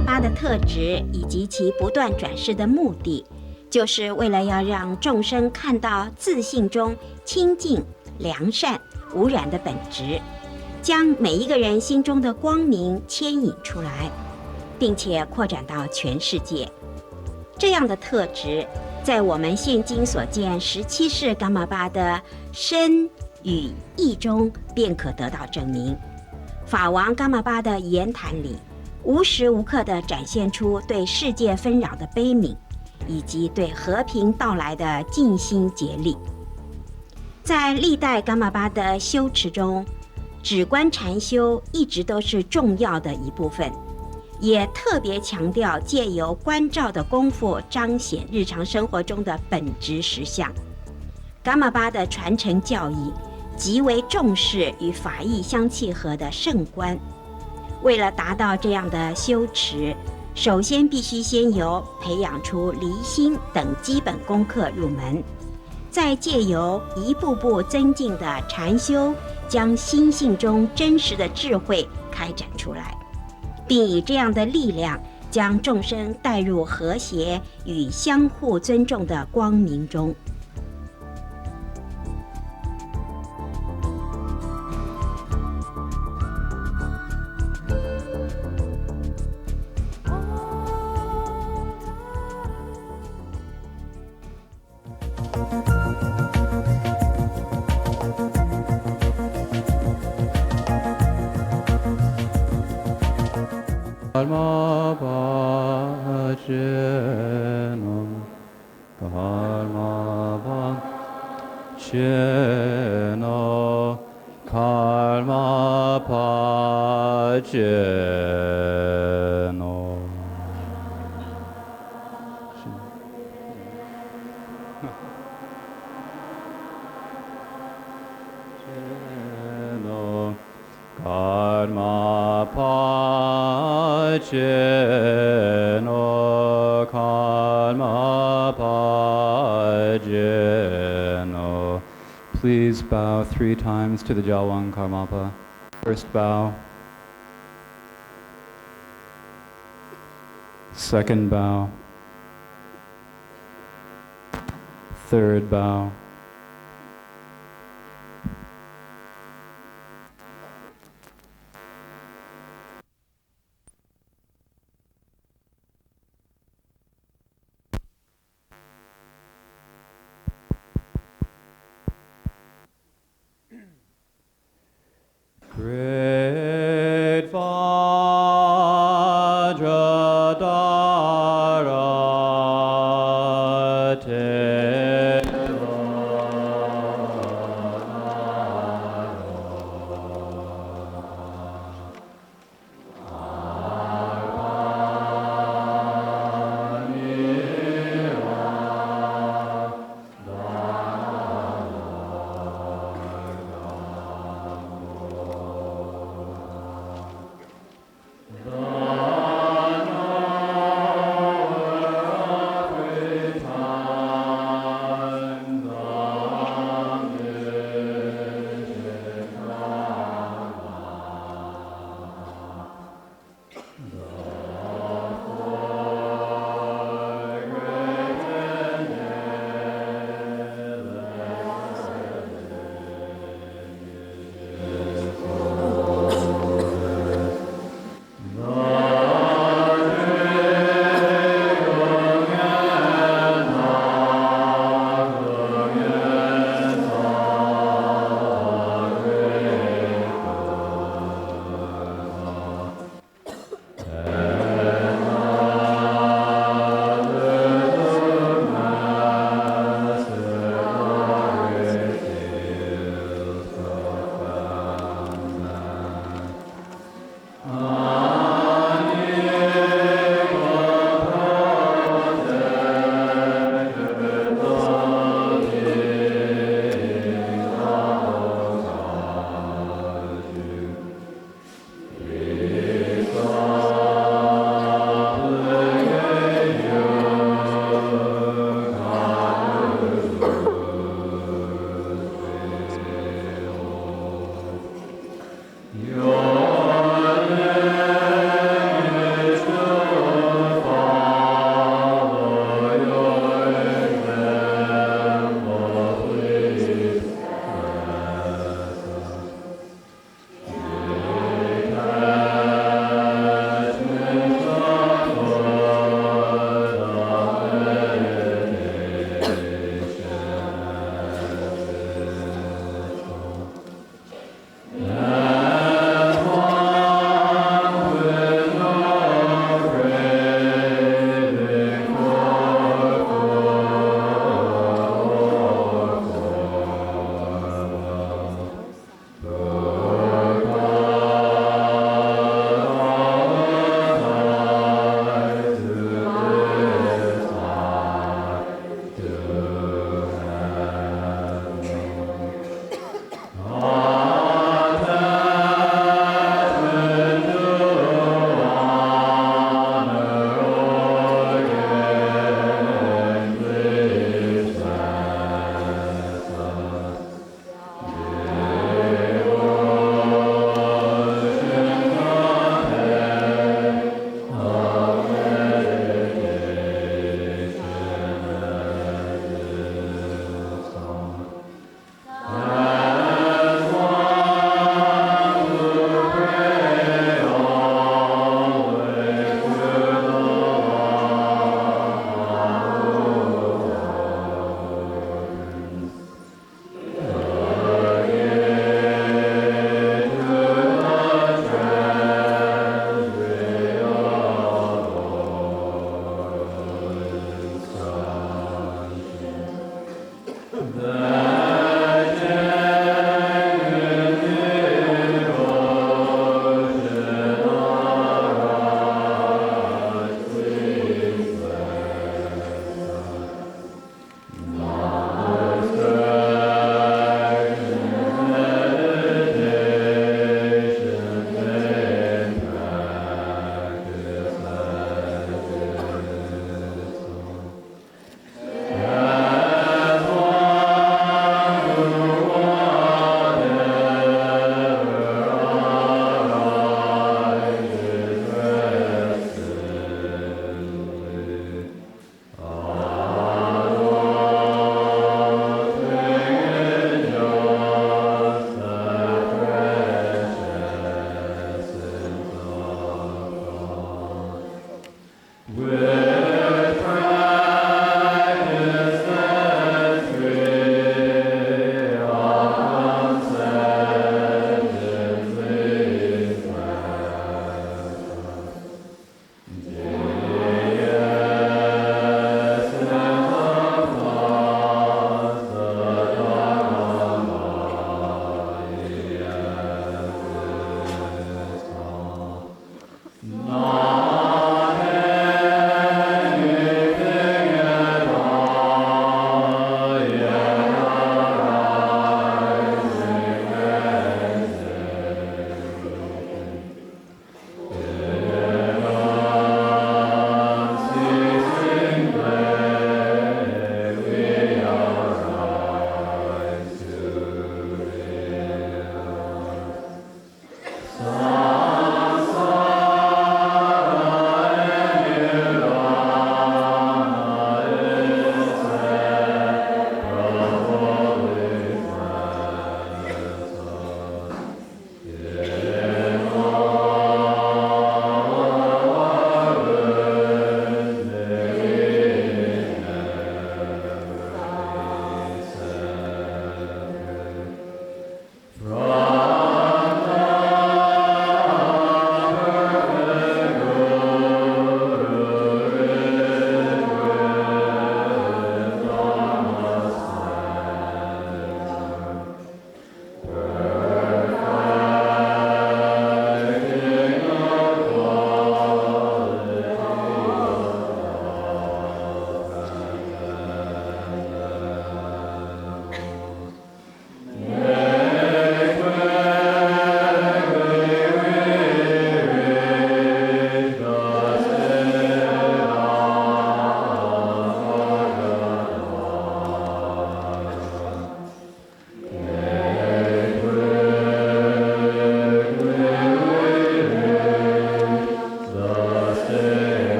玛巴的特质以及其不断转世的目的，就是为了要让众生看到自信中清净、良善、无染的本质，将每一个人心中的光明牵引出来，并且扩展到全世界。这样的特质，在我们现今所见17世噶玛巴的身语意中便可得到证明。法王噶玛巴的言谈里，无时无刻地展现出对世界纷扰的悲悯，以及对和平到来的尽心竭力。在历代噶玛巴的修持中，止观禅修一直都是重要的一部分，也特别强调借由观照的功夫彰显日常生活中的本质实相。噶玛巴的传承教义极为重视与法义相契合的圣观。为了达到这样的修持，首先必须先由培养出离心等基本功课入门，再借由一步步增进的禅修，将心性中真实的智慧开展出来，并以这样的力量将众生带入和谐与相互尊重的光明中。Please bow 3 times to the Jalwang Karmapa. First bow. Second bow. Third bow. Great Vajradhara Teva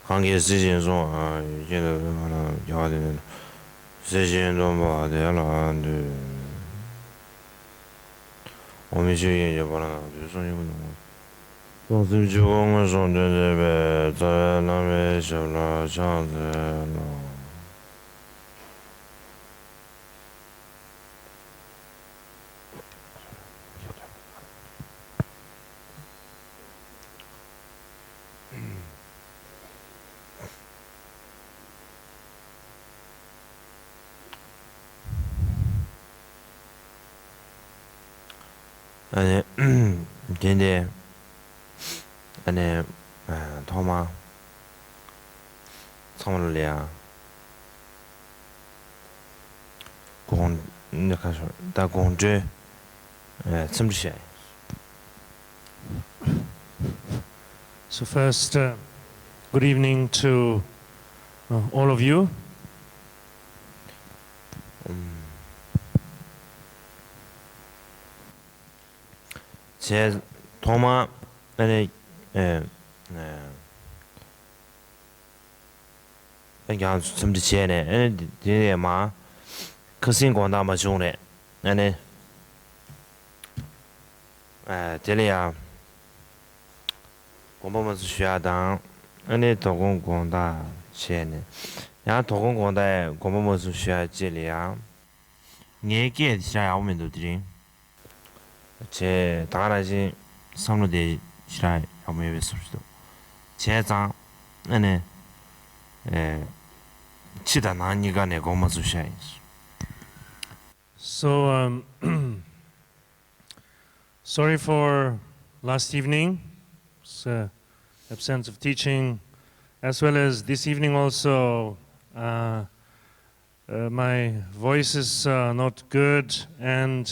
관계 시즌中啊，现在可能要的时间中吧，的了的，我们学研究不能就说有种，我是就我说的呗，在那边小了上子了。今天，他妈，从哪里啊？你看说，打工者，怎么写 So first, good evening to all of you. 现他妈，讲怎么写呢？这嘛，可是广大嘛兄弟，这里啊，广播嘛是学堂，多工广大写呢，然后多工广大广播嘛是学这里啊，你给下我们都听。제 다라지 상로대 시라이 한번 해봤습니다. 제장 안에 치다 나니가 내고 마주샤이. So sorry for last evening, absence of teaching, as well as this evening also. My voice is not good, and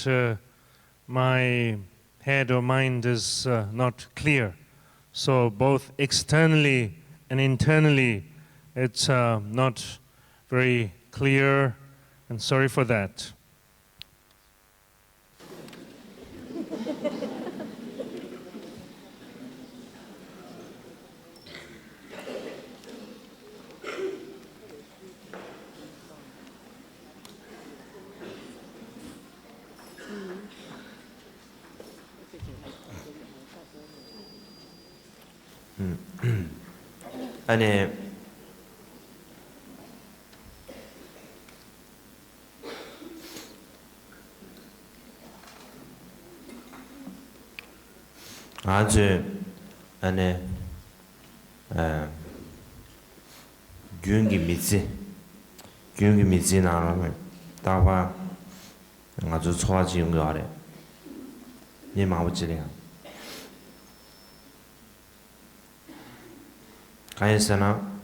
my head or mind is not clear. So both externally and internally, it's not very clear, and sorry for that. 아니 아주 아니 gyungi mitsi 나는 다바 아주 좋아지는 거 아래 니 마우지래 가이스나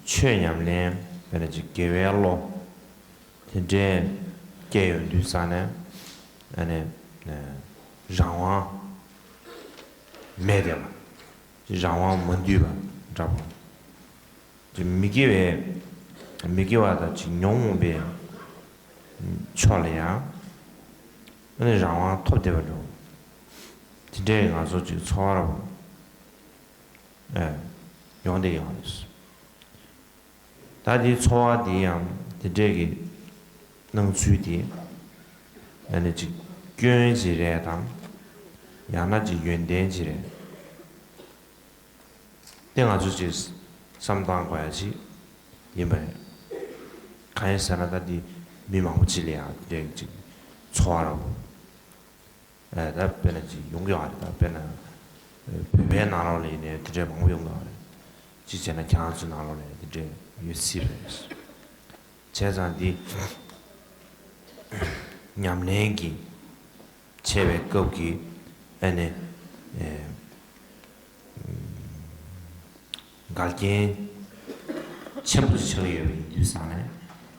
최냠래 베르지 게웰로 이제 게윤두산에 아니 장왕 매대마 장왕 먼디바 잡고 지금 미기와다 진용배 쳐려야 근데 장왕 톱대버려 이제 가서 지 쳐라고 용대 용했어 다디 초아디양 이제能水的，就捐起来当，让那就原点起来，等下就是上当关系，因为看一下那的迷茫不起来啊，就错了， 다 변하지 용교하다 변하 배 나라리네 이제 망용가 지체는 강수 나라네 이제 유시베스 제자디 냠랭기 체베 거기 안에 갈게 첨부 처리에 유산에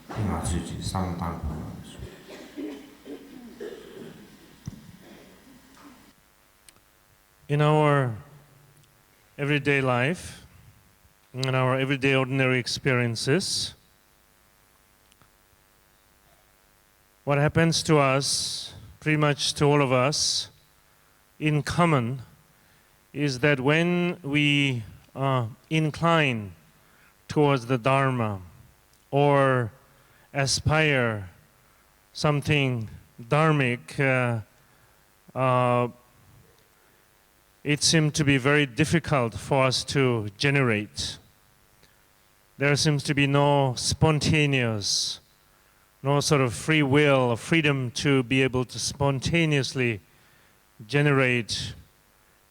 맞추지 상당 In our everyday life, in our everyday ordinary experiences, what happens to us, pretty much to all of us, in common, is that when we incline towards the Dharma or aspire something dharmic, it seemed to be very difficult for us to generate. There seems to be no spontaneous, no sort of free will or freedom to be able to spontaneously generate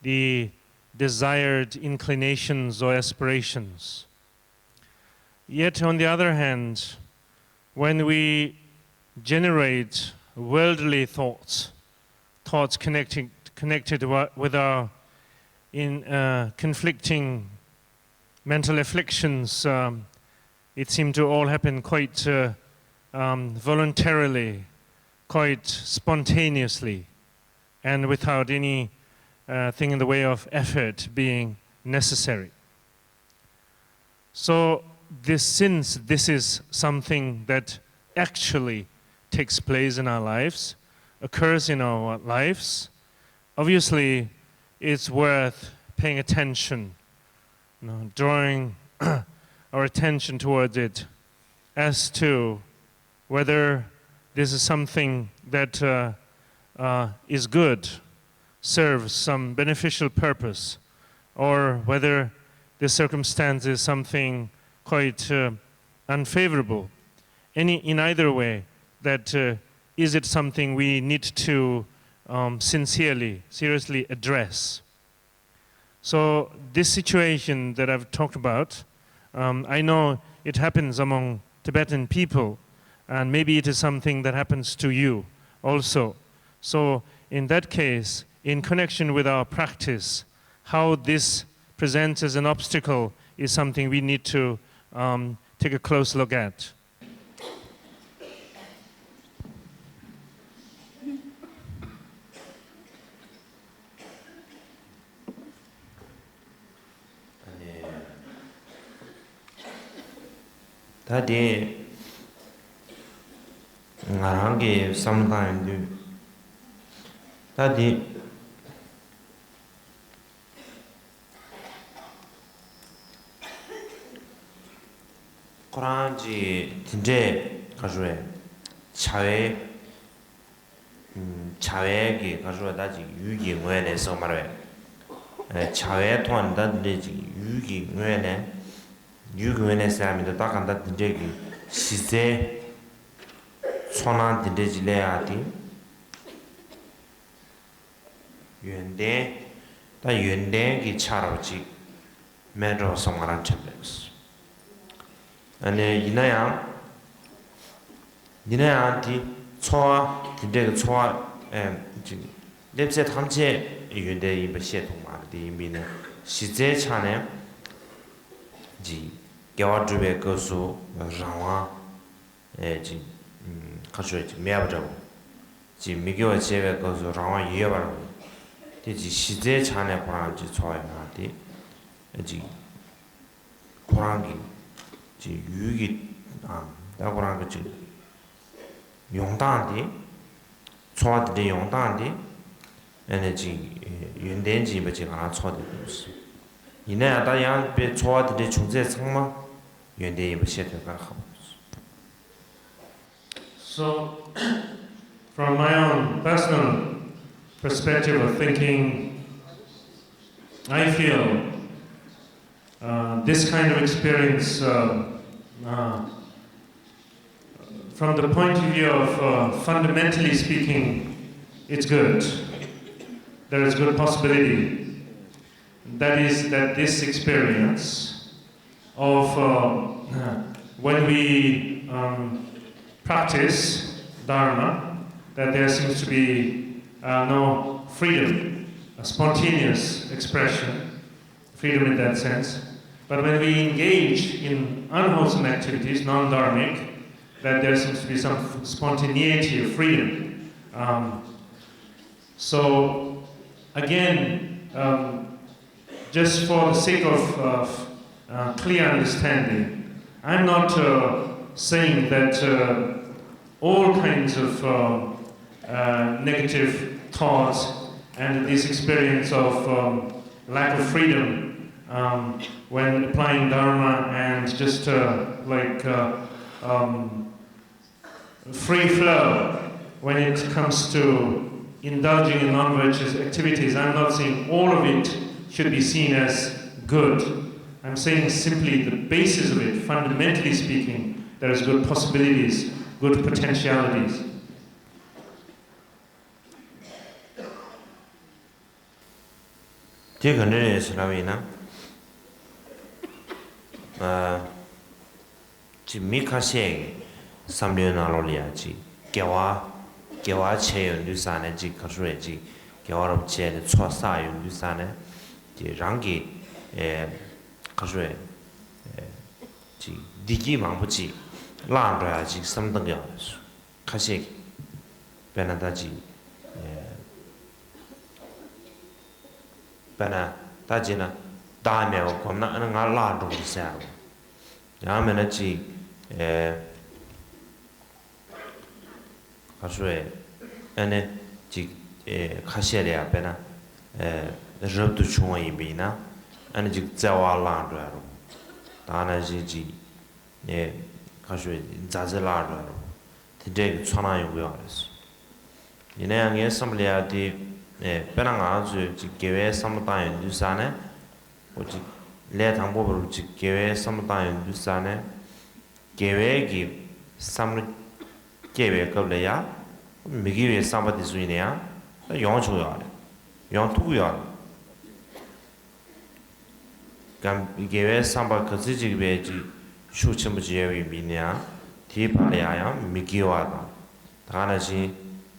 the desired inclinations or aspirations. Yet on the other hand, when we generate worldly thoughts connected with our conflicting mental afflictions, it seemed to all happen quite voluntarily, quite spontaneously, and without any thing in the way of effort being necessary. So since this is something that actually takes place in our lives, occurs in our lives, obviously it's worth paying attention, drawing our attention towards it as to whether this is something that is good, serves some beneficial purpose, or whether the circumstance is something quite unfavorable. In either way, that is it something we need to seriously address. So this situation that I've talked about, I know it happens among Tibetan people, and maybe it is something that happens to you also. So in that case, in connection with our practice, how this presents as an obstacle is something we need to take a close look at. 다디 나랑게 삼다인데 다디 코란지 진제 가져에 차외게 가져와 다지 유기 외에서 말해 차외 통한다든지 유기 외에 유기원의 사람들도 딱 간다 진짜기 시세 손안 딘데질래야디 연대 다 연대기 차로지 메로 성화란 챔백스 아니 이나야디 초아 딘데 초아 랩세 탐체 연대 이번 시통마디 이미는 시제 차네 지 겨와주베 거수 라와 지 가져지 매아버죠 지 미교와 제베 거수 라와 이어바로 되지 시제 찬에 보라지 좋아야디 지 고랑기 지 유기 나고랑 거지 용단디 초아디 용단디 에너지 윤den지 뭐지 하나 초아디 이내 다양 배 초아들의 중재 상마 연대 임시에다가 하고. So, from my own personal perspective of thinking, I feel this kind of experience, from the point of view of fundamentally speaking, it's good. there is good possibility. That is that this experience of when we practice Dharma, that there seems to be no freedom, a spontaneous expression, freedom in that sense. But when we engage in unwholesome activities, non-dharmic, that there seems to be some spontaneity of freedom. So again, just for the sake of clear understanding, I'm not saying that all kinds of negative thoughts and this experience of lack of freedom when applying Dharma and just free flow when it comes to indulging in non-virtuous activities. I'm not saying all of it should be seen as good. I'm saying simply the basis of it, fundamentally speaking, there is good possibilities, good potentialities. Digi Mampuchi, Landra, something else. Kasik, Benadaji, Bena, Tajina, Damel, Kona, and a lot of the cell. Yamenachi, Kasue, and Kashelia, Bena, the Job to Choi Bina, and Zawa Landra. Dana Gigi, Zazela, the day Chana Willis. In a year, somebody at the Penanga to give some time to Sane, which let him over to give some time to Sane, give some give a couple of ya, give somebody's winner, a young 2 yard. Give samba Kaziji Beji, Shuchimbuji Binia, Tipalia, Mikiwada, Tanaji,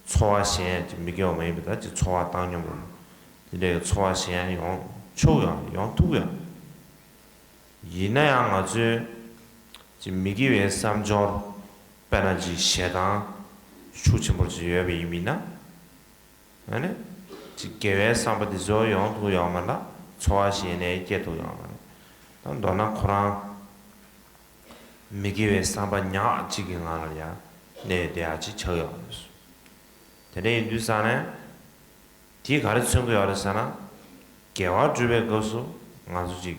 Choa Shen, Miguel maybe that's a Choa Daniel. Today, Choa Shen, Yon, Choya, Yon 2 yard. Yinayang Azu, Mikiwe Sam Jor, Benaji Shedan, Shuchimbuji Bina, and it gave somebody Zoyon to Yamala, Choa Shen, get to Yamala. Donna Koran Migiwe Samba Nya Chicken Alia, Ne de Achichoyons. Today in Dusane, Tikar Sunguyarsana, Gewa Jube Gosu, Nazuji,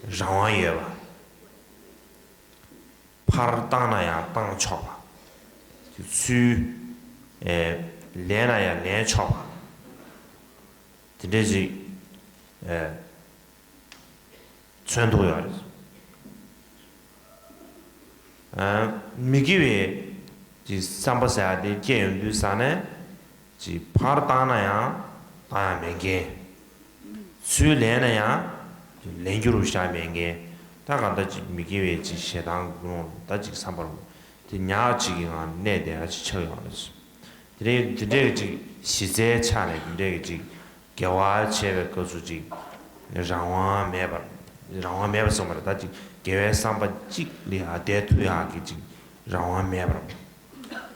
Jawayeva, Partanaya, Tang Chopa, Su Lenaya, Len Chopa. Today, 全都要的。미기회 지 삼바사야 데 게임도 사네 지 파르다나야 다야맹게 수련나야 랭주로 샤맹게 다간다 지 미기회 지 셰당군 다지 삼바로 지 냐지기가 내대야 지 쳐요스 드레 지 시제 차네 드레 지 개와 제베 거주지 장와 매바 Rawa Meba Somara, that gave us some chickly a dead to Yaki, Rawa Meba.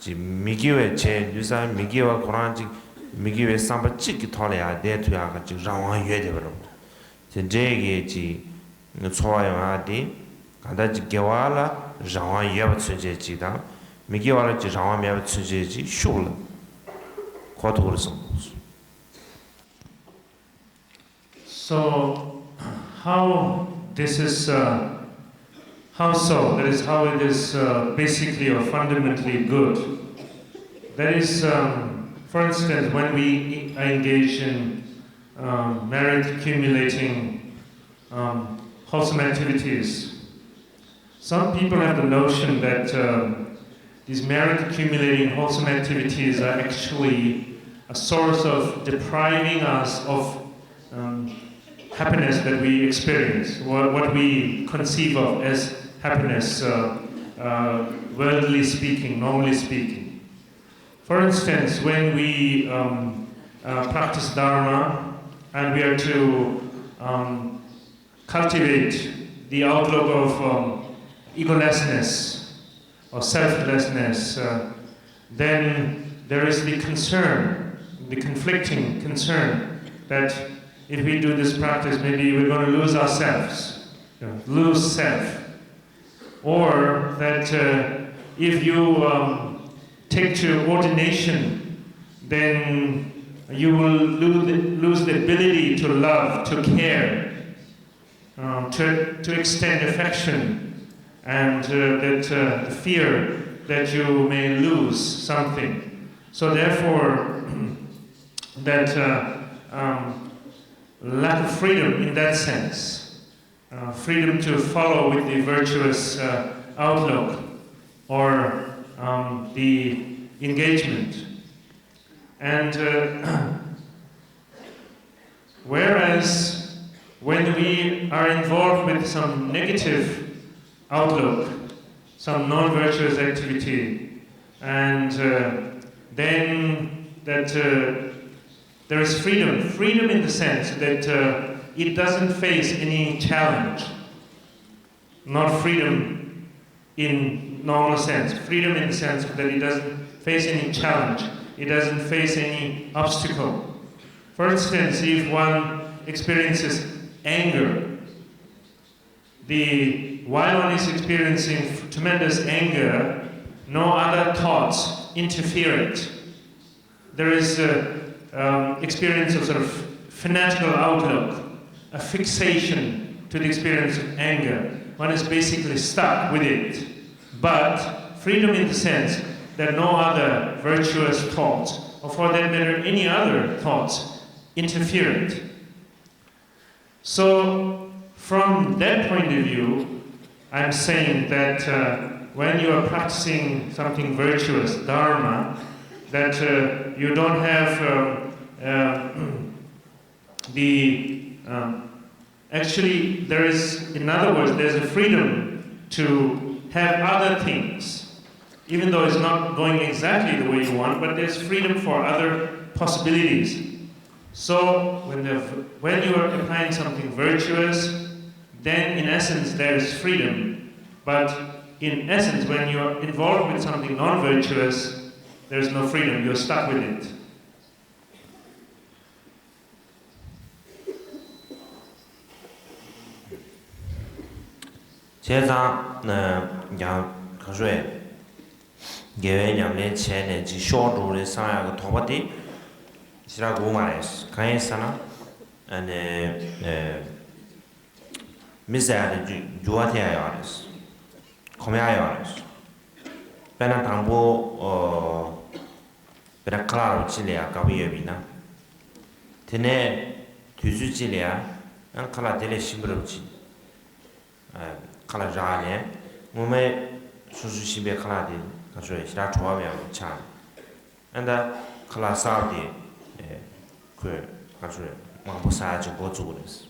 Migiwe chain, you say Migiwa Koranji, Migiwe some chicky tolia, dead to Yaki, Rawa Yedevero. The Jagi, Notoya, and that Gewala, Rawa Yeva Tsuji, Migiwala, Rawa Meba Tsuji, Shula. So, how this is, how so? That is how it is basically or fundamentally good. That is, for instance, when we engage in merit accumulating wholesome activities, some people have the notion that these merit accumulating wholesome activities are actually a source of depriving us of happiness that we experience, what we conceive of as happiness, worldly speaking, normally speaking. For instance, when we practice Dharma and we are to cultivate the outlook of egolessness or selflessness, then there is the concern, the conflicting concern that if we do this practice, maybe we're going to lose ourselves, lose self. Or that if you take to ordination, then you will lose the ability to love, to care, to extend affection, and the fear that you may lose something. So therefore, that lack of freedom in that sense, freedom to follow with the virtuous outlook or the engagement. And whereas when we are involved with some negative outlook, some non-virtuous activity, and then that there is freedom in the sense that it doesn't face any challenge. Not freedom in normal sense, freedom in the sense that it doesn't face any challenge, it doesn't face any obstacle. For instance, if one experiences anger, while one is experiencing tremendous anger, no other thoughts interfere it. There is experience of sort of fanatical outlook, a fixation to the experience of anger. One is basically stuck with it. But freedom in the sense that no other virtuous thoughts, or for that matter, any other thoughts, interfere it. So, from that point of view, I'm saying that when you are practicing something virtuous, Dharma, that you don't have actually there is, in other words, there's a freedom to have other things, even though it's not going exactly the way you want, but there's freedom for other possibilities. So when you are applying something virtuous, then in essence there is freedom, but in essence when you are involved with something non-virtuous, there is no freedom, you're stuck with it. 제가 양 가수에 개회 냠내 체내 지 쇼도를 상하고 도바디 시라고 말했어. 가해서나 아니 미사를 주어해야 알았어. 거매야 알았어. 배나 당보 배나 클라로 찔이야 가비에비나. 드네 뒤주찔이야. 안 클라 데레 심부럽지. 칼라 자네 몸에 수수시베 칼라디 가서 시라 좋아하면 참 안다 칼라 사우디 그 가서 마보사지 보주고스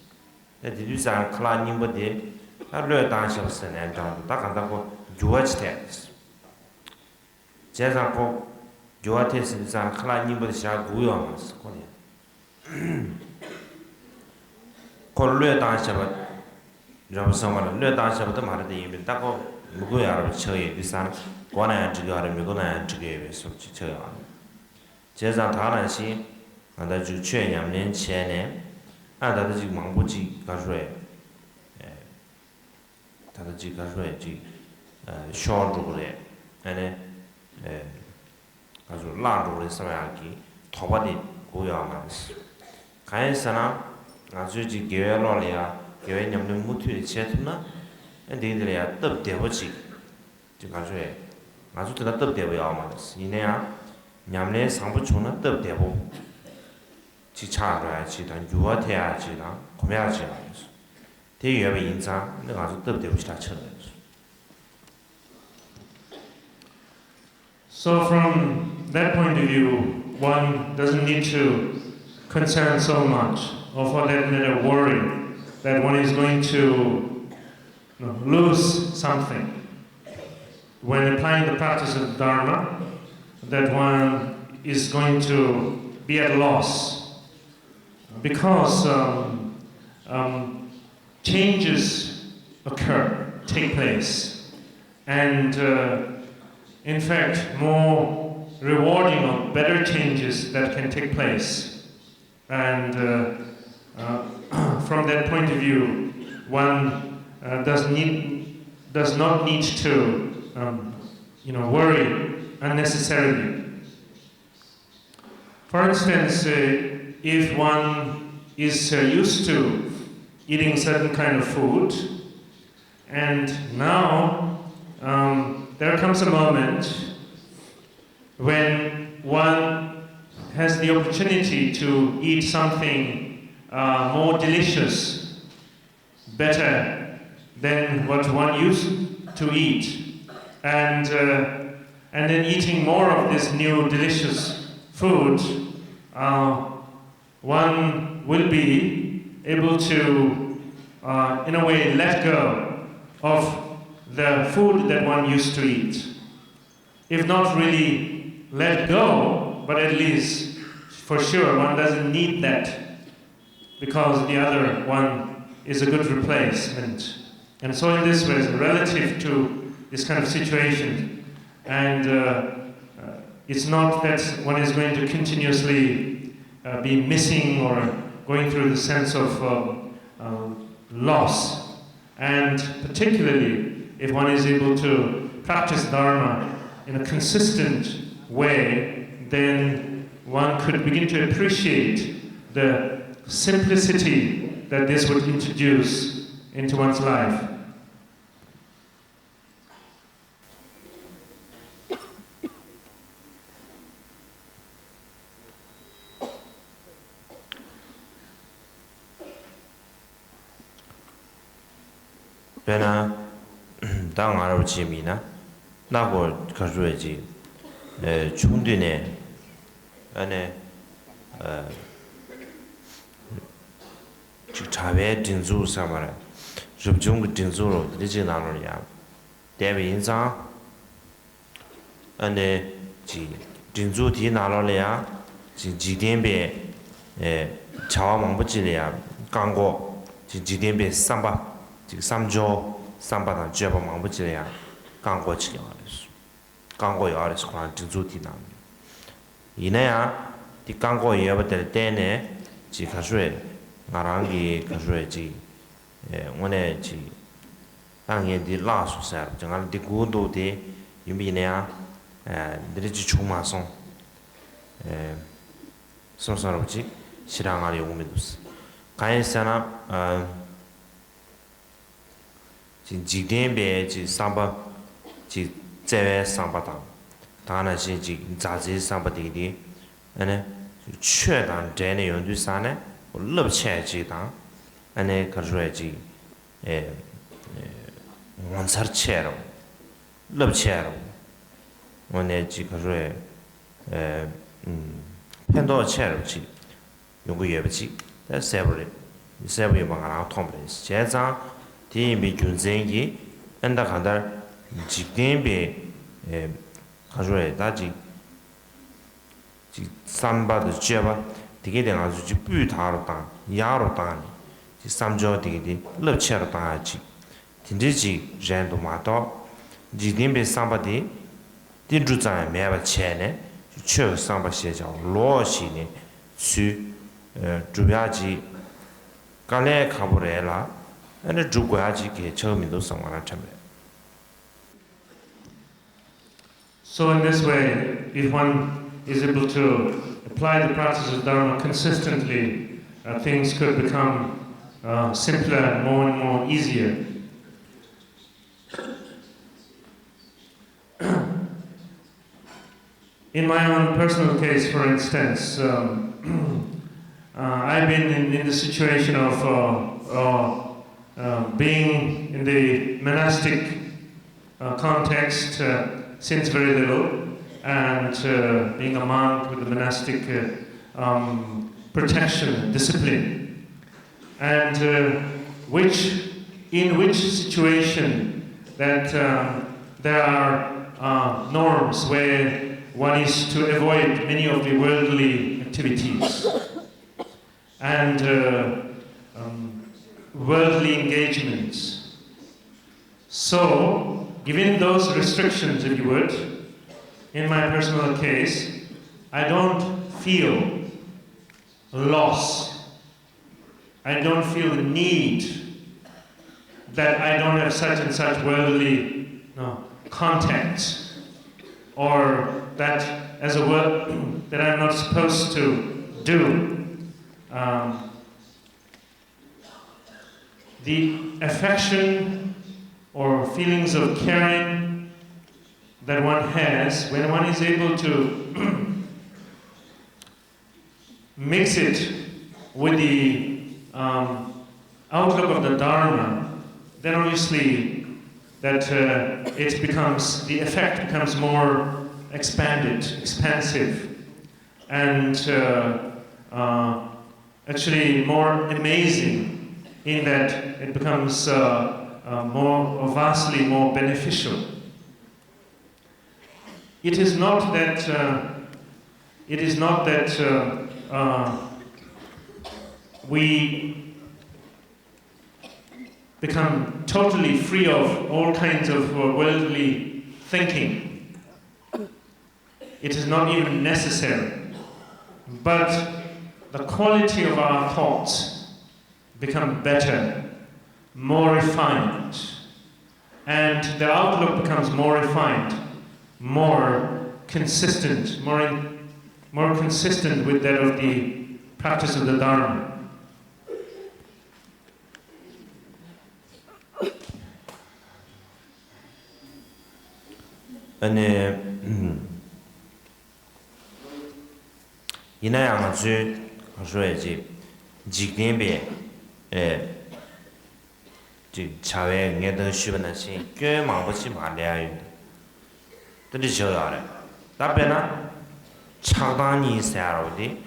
근데 뒤상 칼라 님보데 알려 당시었으네 좀 딱한다고 좋아지대 제가고 좋아테스상 칼라 님보데 시라 고요하면서 거기 콜려 당시어 Ramsama le dansha but mara de yim ta ko mugo yar choye disan kwana ji gar mi go na ji ge so chi choye wa je za ta nan xi da ju chue yam nian qian ne a da ji mang bu ji ga shui ta da ji ga shui ji shuo zhu le ane ga zu la zhu le sa ya ki to ba de go ya ma shi kai sa na ga ju ji ge lo le ya 교회 냠는 무투의 제트나 엔데들이야 뜻대보지 저 가서에 아주 내가 뜻대보야 말았어 이내야 냠내 상부초는 뜻대보 지차로야 지단 유어태야 지단 고매야지 말았어 대유의 인상 내가 아주 뜻대보시다 쳐요. So from that point of view, one doesn't need to concern so much, or for that matter worry that one is going to lose something. When applying the practice of Dharma, that one is going to be at loss, because changes take place, and in fact more rewarding or better changes that can take place. And from that point of view, one does not need to worry unnecessarily. For instance, if one is used to eating certain kind of food, and now there comes a moment when one has the opportunity to eat something more delicious, better than what one used to eat, and then eating more of this new delicious food, one will be able to, in a way, let go of the food that one used to eat. If not really let go, but at least for sure one doesn't need that, because the other one is a good replacement. And so in this way, relative to this kind of situation, and it's not that one is going to continuously be missing or going through the sense of loss. And particularly if one is able to practice Dharma in a consistent way, then one could begin to appreciate the simplicity that this would introduce into one's life. Pena dang araw chimina nago kajueji chungdine ane chabe dinzu samara jubjung dinzu ro diji nalo ya debi inza ane ji dinzu di nalo ya ji jidenbe chawa mangbuji ya ganggo ji jidenbe samba 삼조 삼바단 제법 망부지야 강고치 야레스 강고 야레스 관 진주티나 이내야 디 강고 예버들 때네 지 가수에 나랑기 가수에지 오늘 지 당에 디 라수사 정말 디 고도데 유미네야 드리지 총마송 손사로지 시랑아리 오미도스 가인사나 지denbe ji samba ji zewe samba dang dana ji ji zazi samba di ane chue dang dene yondu sane leb che ji dang ane karjue ji wansar che ro leb che ro ane ji karjue pendo che ro ji yongu yebe ji da sebre bang ara tombre che zang 디미 준생기 엔다 간다 직된베 가져야 다지 지 삼바도 제바 되게 된 아주 지 뿌다로다 야로다 지 삼조 되게 럽체로다지 딘지지 젠도 마도 직된베 삼바디 딘주자 매바 체네 최 삼바 시자 로시네 수 주야지 간에 가보래라 and a Juguaji Chomido Samara Chamber. So in this way, if one is able to apply the practice of Dharma consistently, things could become simpler, more and more easier. In my own personal case, for instance, I've been in the situation of being in the monastic context since very little, and being a monk with the monastic protection, discipline, and in which situation that there are norms where one is to avoid many of the worldly activities and worldly engagements. So, given those restrictions, if you would, in my personal case, I don't feel loss. I don't feel the need that I don't have such and such worldly contacts, or that as a work that I'm not supposed to do. The affection or feelings of caring that one has when one is able to mix it with the outlook of the Dharma, then obviously that the effect becomes more expanded, expansive, and actually more amazing in that it becomes vastly more beneficial. It is not that we become totally free of all kinds of worldly thinking. It is not even necessary. But the quality of our thoughts become better, more refined, and the outlook becomes more refined, more consistent, more consistent with that of the practice of the Dharma. And 이나양 주说一句 직된배 즉 자외 녀도 쉬번하시 꽤 마버지 말려요. 근데 저야래. 답변아 차단이 있어야로디.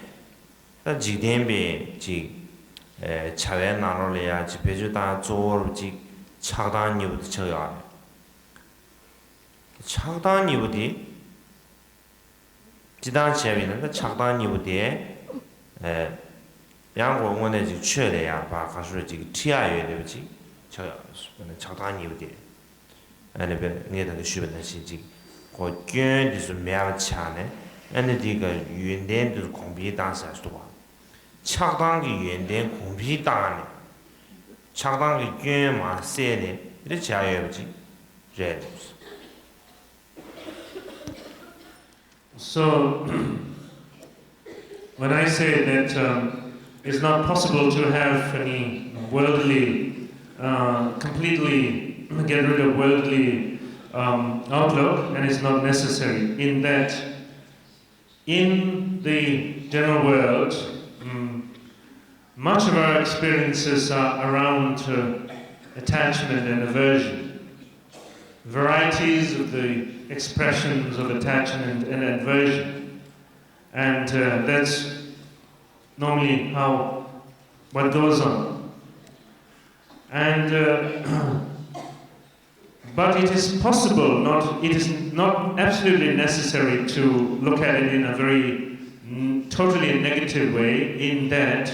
다 직된배 즉 자외 나로래야 즉 배주다 조르지 차단이부터 저야래. 차단이부디 지단 제비는 그 차단이부디에 양고 원에 지 최래야 봐 가서 지 티아에 되지 저 차단이부디 아니 그 내가 쉬는 시지 고 견디서 매차네 아니 디가 유엔된도 공비 단사도 봐 차단이 유엔된 공비 단네 차단이 견마 세네 이래 자여지 제 So, when I say that it's not possible to have any worldly, completely get rid of worldly outlook, and it's not necessary, in that in the general world, much of our experiences are around attachment and aversion. Varieties of the expressions of attachment and aversion, and that's normally what goes on. And but it is possible, it is not absolutely necessary to look at it in a very totally negative way, in that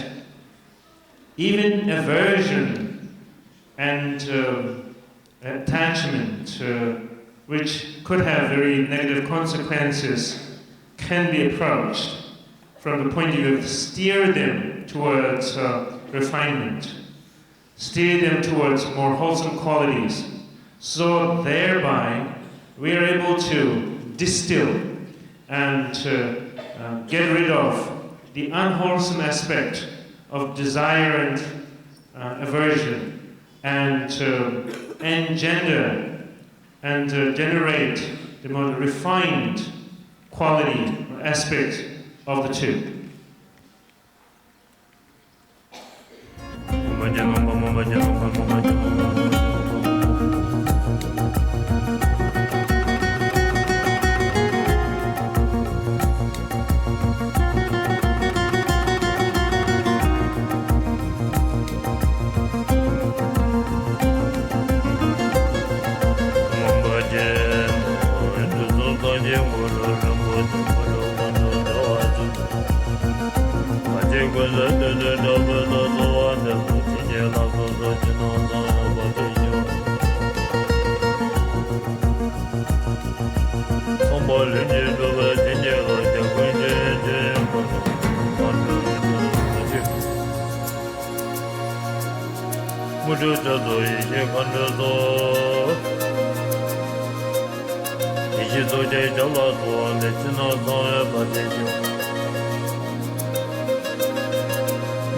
even aversion and attachment, which could have very negative consequences, can be approached from the point of view of steer them towards refinement, steer them towards more wholesome qualities. So thereby, we are able to distill and get rid of the unwholesome aspect of desire and aversion, and engender and generate the more refined quality or aspect of the two.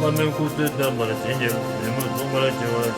我们古代的把它听见，人们总把它叫了